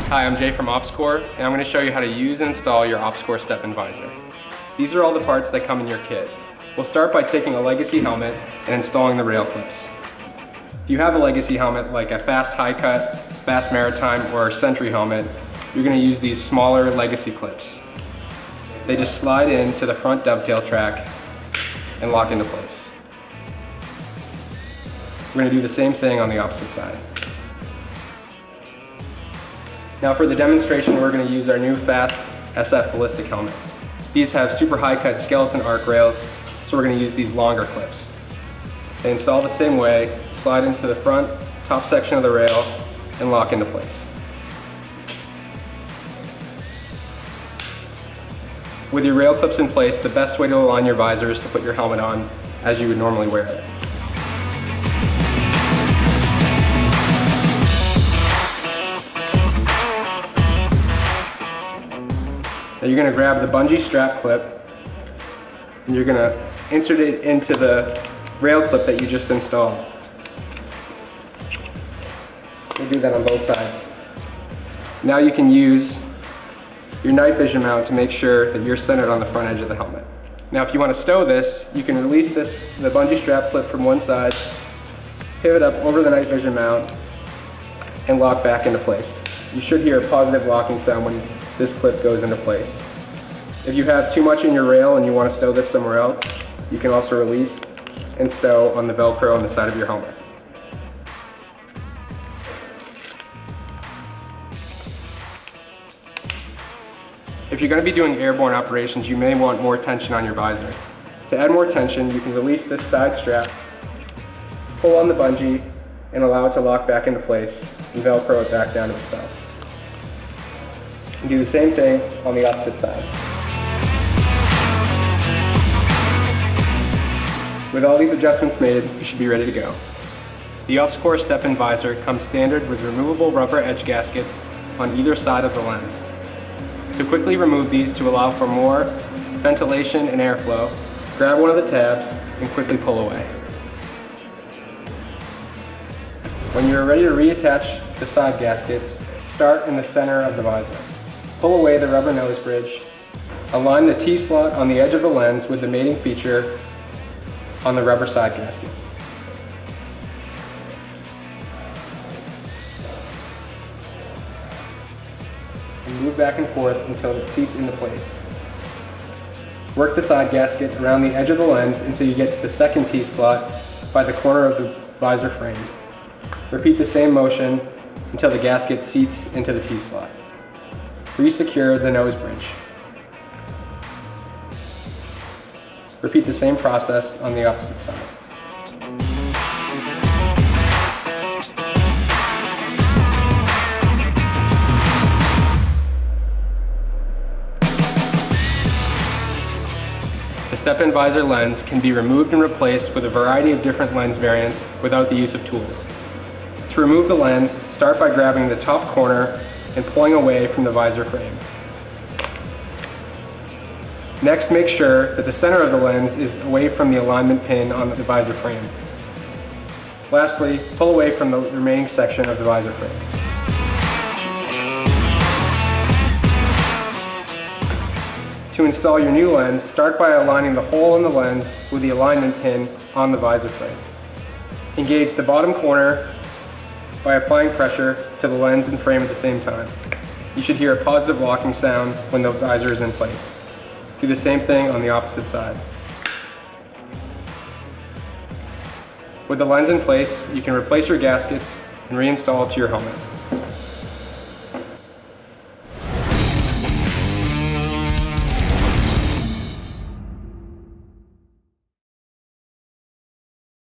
Hi, I'm Jay from Ops-Core, and I'm going to show you how to use and install your Ops-Core STEP-IN Visor. These are all the parts that come in your kit. We'll start by taking a legacy helmet and installing the rail clips. If you have a legacy helmet like a Fast High Cut, Fast Maritime, or Sentry helmet, you're going to use these smaller legacy clips. They just slide into the front dovetail track and lock into place. We're going to do the same thing on the opposite side. Now for the demonstration, we're going to use our new Fast SF ballistic helmet. These have super high cut skeleton arc rails, so we're going to use these longer clips. They install the same way, slide into the front top section of the rail, and lock into place. With your rail clips in place, the best way to align your visor is to put your helmet on as you would normally wear it. Now you're going to grab the bungee strap clip and you're going to insert it into the rail clip that you just installed. We'll do that on both sides. Now you can use your night vision mount to make sure that you're centered on the front edge of the helmet. Now if you want to stow this, you can release the bungee strap clip from one side, pivot up over the night vision mount, and lock back into place. You should hear a positive locking sound when this clip goes into place. If you have too much in your rail and you want to stow this somewhere else, you can also release and stow on the Velcro on the side of your helmet. If you're going to be doing airborne operations, you may want more tension on your visor. To add more tension, you can release this side strap, pull on the bungee, and allow it to lock back into place, and Velcro it back down to itself. And do the same thing on the opposite side. With all these adjustments made, you should be ready to go. The Ops-Core STEP-IN Visor comes standard with removable rubber edge gaskets on either side of the lens. To quickly remove these to allow for more ventilation and airflow, grab one of the tabs and quickly pull away. When you are ready to reattach the side gaskets, start in the center of the visor. Pull away the rubber nose bridge. Align the T-slot on the edge of the lens with the mating feature on the rubber side gasket. And move back and forth until it seats into place. Work the side gasket around the edge of the lens until you get to the second T-slot by the corner of the visor frame. Repeat the same motion until the gasket seats into the T-slot. Resecure the nose bridge. Repeat the same process on the opposite side. The STEP-IN Visor lens can be removed and replaced with a variety of different lens variants without the use of tools. To remove the lens, start by grabbing the top corner and pulling away from the visor frame. Next, make sure that the center of the lens is away from the alignment pin on the visor frame. Lastly, pull away from the remaining section of the visor frame. To install your new lens, start by aligning the hole in the lens with the alignment pin on the visor frame. Engage the bottom corner by applying pressure to the lens and frame at the same time. You should hear a positive locking sound when the visor is in place. Do the same thing on the opposite side. With the lens in place, you can replace your gaskets and reinstall it to your helmet.